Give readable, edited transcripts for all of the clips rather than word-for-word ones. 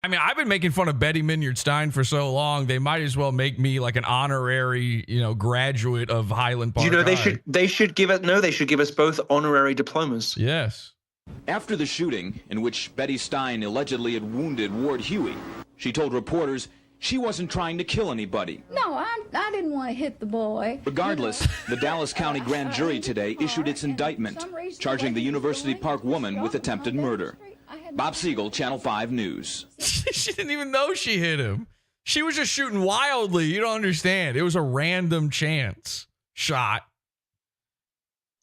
I mean, I've been making fun of Betty Minyard Stein for so long. They might as well make me like an honorary, graduate of Highland Park. You know, they should give us both honorary diplomas. Yes. After the shooting, in which Betty Stein allegedly had wounded Ward Huey, she told reporters she wasn't trying to kill anybody. No, I didn't want to hit the boy. Regardless, the Dallas County grand jury today issued its indictment, charging the University Park woman with attempted murder. Bob Siegel, Channel 5 News. She didn't even know she hit him. She was just shooting wildly. You don't understand. It was a random chance shot.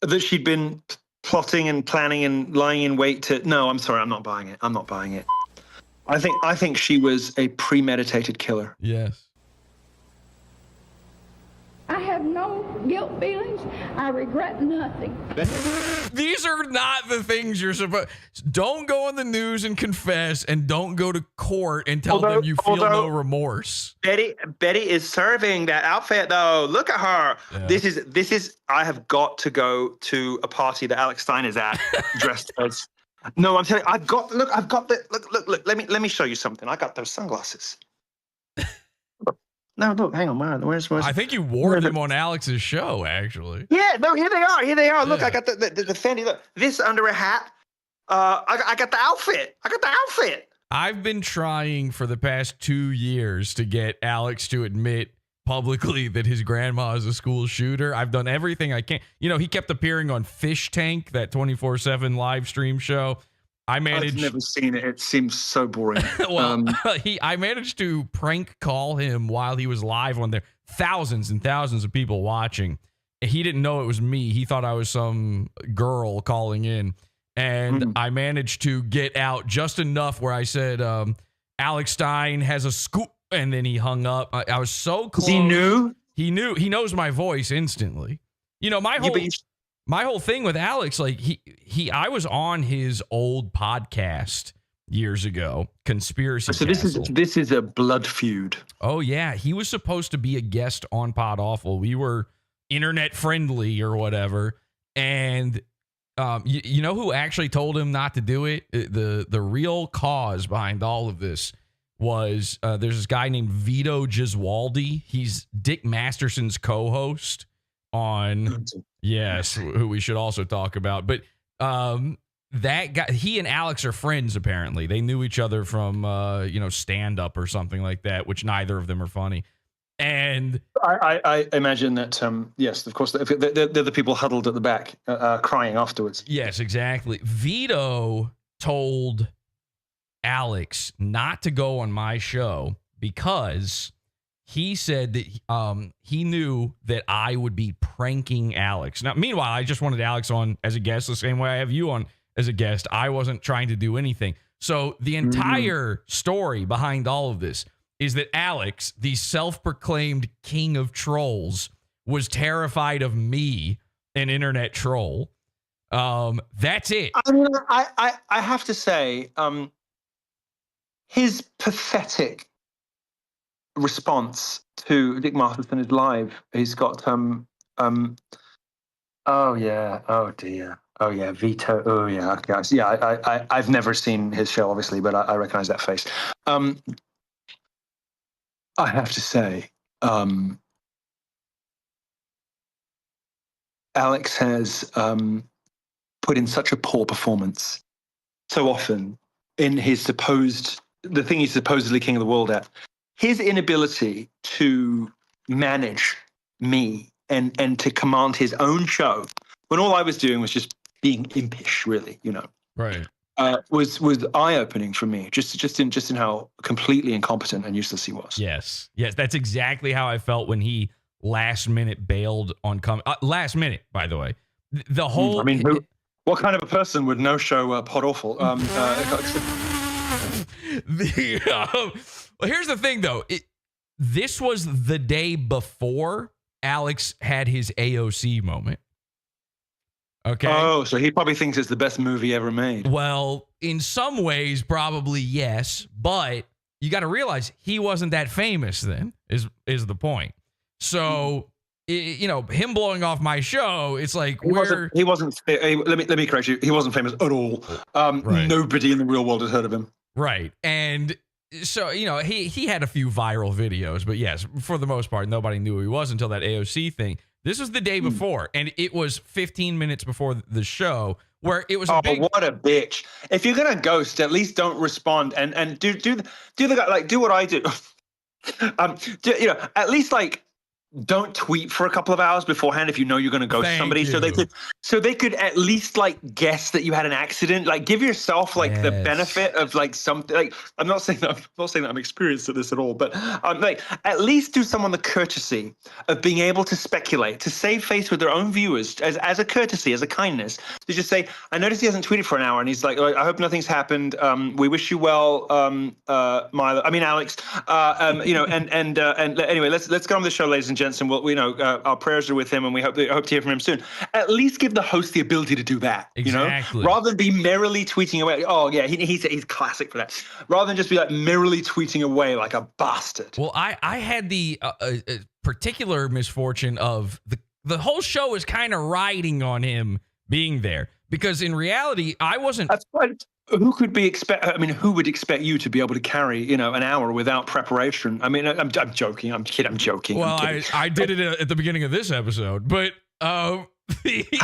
That she'd been plotting and planning and lying in wait to... No, I'm sorry. I'm not buying it. I think she was a premeditated killer. Yes. I have no guilt feelings. I regret nothing. These are not the things you're supposed... Don't go on the news and confess, and don't go to court and tell them you feel no remorse. Betty is serving that outfit, though. Look at her. Yeah. This is. I have got to go to a party that Alex Stein is at, dressed as... No, I'm telling you, I've got the... Look, let me show you something. I got those sunglasses. No, look, hang on, man. Where's I think you wore them on Alex's show, actually. Yeah, no, here they are. Look, I got the Fendi. Look, this under a hat. I got the outfit. I've been trying for the past 2 years to get Alex to admit publicly that his grandma is a school shooter. I've done everything I can. He kept appearing on Fish Tank, that 24/7 live stream show. I've never seen it. It seems so boring. Well, I managed to prank call him while he was live on there. Thousands and thousands of people watching. He didn't know it was me. He thought I was some girl calling in. And I managed to get out just enough where I said, Alex Stein has a scoop. And then he hung up. I was so close. He knew? He knew. He knows my voice instantly. My whole thing with Alex, like I was on his old podcast years ago, Conspiracy Castle. So this is a blood feud. Oh yeah, he was supposed to be a guest on Pod Awful. We were internet friendly or whatever, and you know who actually told him not to do it? The real cause behind all of this was there's this guy named Vito Giswaldi. He's Dick Masterson's co-host on. Yes, who we should also talk about. But that guy, he and Alex are friends, apparently. They knew each other from, stand-up or something like that, which neither of them are funny. And I imagine that, yes, of course, they're the people huddled at the back crying afterwards. Yes, exactly. Vito told Alex not to go on my show because... he said that he knew that I would be pranking Alex. Now, meanwhile, I just wanted Alex on as a guest the same way I have you on as a guest. I wasn't trying to do anything. So the entire story behind all of this is that Alex, the self-proclaimed king of trolls, was terrified of me, an internet troll. That's it. I mean, I have to say, his pathetic response to Dick Masterson is live. He's got oh yeah, oh dear, oh yeah, Vito, oh yeah, okay, yeah. I've never seen his show, obviously, but I recognize that face. I have to say, Alex has put in such a poor performance so often in the thing he's supposedly king of the world at. His inability to manage me and to command his own show, when all I was doing was just being impish, really, right, was eye-opening for me. Just in how completely incompetent and useless he was. Yes, that's exactly how I felt when he last minute bailed on last minute, by the way. The whole. I mean, what kind of a person would no show Pod Awful? Well, here's the thing, though. This was the day before Alex had his AOC moment. Okay. Oh, so he probably thinks it's the best movie ever made. Well, in some ways, probably yes. But you got to realize he wasn't that famous then, is the point. So, him blowing off my show, it's like let me correct you. He wasn't famous at all. Right. Nobody in the real world has heard of him. Right. And So, he had a few viral videos, but yes, for the most part, nobody knew who he was until that AOC thing. This was the day before, and it was 15 minutes before the show where it was a big... what a bitch. If you're going to ghost, at least don't respond and do what I do. At least don't tweet for a couple of hours beforehand if you know you're going to ghost somebody. So they could at least guess that you had an accident. Give yourself the benefit of something. I'm not saying that I'm experienced at this at all, but at least do someone the courtesy of being able to speculate, to save face with their own viewers as a courtesy, as a kindness, to just say, I noticed he hasn't tweeted for an hour, and he's like, I hope nothing's happened. We wish you well, Milo. I mean, Alex. And anyway, let's get on with the show, ladies and gents. And our prayers are with him, and we hope to hear from him soon. At least give the host the ability to do that, exactly. Rather than be merrily tweeting away. Oh yeah, he's classic for that. Rather than just be merrily tweeting away like a bastard. Well, I had the particular misfortune of the whole show is kind of riding on him being there, because in reality, I wasn't. That's right. Who would expect you to be able to carry, an hour without preparation? I mean, I'm joking. I'm joking. Well, I did it at the beginning of this episode, but how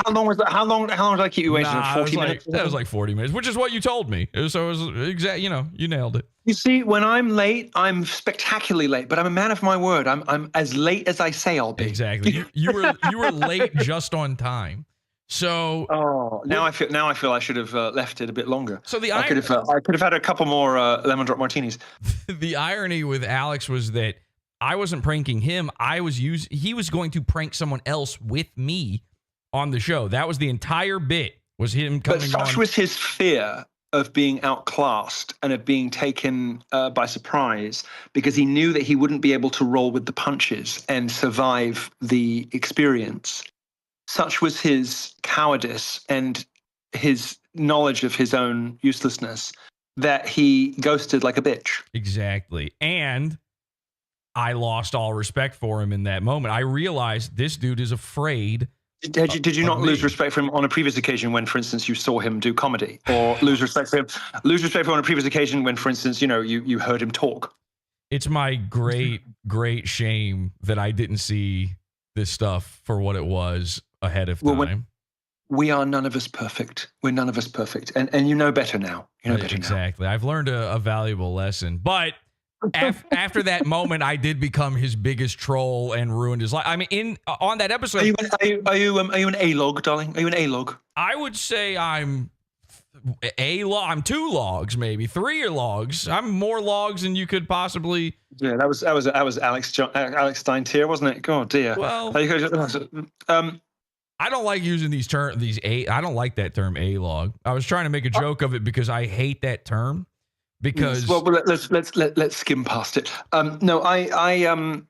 long was that? How long did I keep you waiting? 40 minutes? That was 40 minutes, which is what you told me. So it was exact. You nailed it. You see, when I'm late, I'm spectacularly late, but I'm a man of my word. I'm as late as I say I'll be. Exactly. You were late just on time. So now I feel I should have left it a bit longer. So I could have had a couple more lemon drop martinis. The irony with Alex was that I wasn't pranking him. He was going to prank someone else with me on the show. That was the entire bit, was him coming on. But such was his fear of being outclassed and of being taken by surprise, because he knew that he wouldn't be able to roll with the punches and survive the experience. Such was his cowardice and his knowledge of his own uselessness that he ghosted like a bitch. Exactly. And I lost all respect for him in that moment. I realized this dude is afraid. Did you not lose respect for him on a previous occasion when, for instance, you saw him do comedy, or lose respect for him on a previous occasion when, for instance, you heard him talk? It's my great shame that I didn't see this stuff for what it was ahead of time. We are none of us perfect. We're none of us perfect. And you know better now. Exactly. I've learned a valuable lesson. But after that moment, I did become his biggest troll and ruined his life. I mean, on that episode... Are you an A-log, darling? Are you an A-log? I would say I'm A-log. I'm 2 logs, maybe 3 logs. I'm more logs than you could possibly... Yeah, that was Alex Stein tier, wasn't it? God dear. Well, I don't like using these terms. I don't like that term A-log. I was trying to make a joke of it because I hate that term. Because let's skim past it. No, I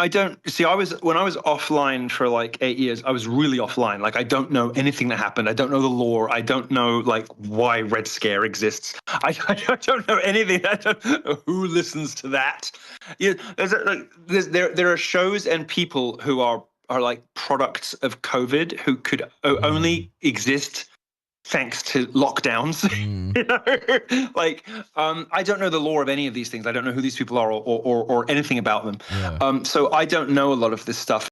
don't see. When I was offline for 8 years, I was really offline. I don't know anything that happened. I don't know the lore. I don't know why Red Scare exists. I don't know anything. I don't know who listens to that. There are shows and people who are products of COVID who could only exist thanks to lockdowns. I don't know the lore of any of these things. I don't know who these people are or anything about them. Yeah. So I don't know a lot of this stuff.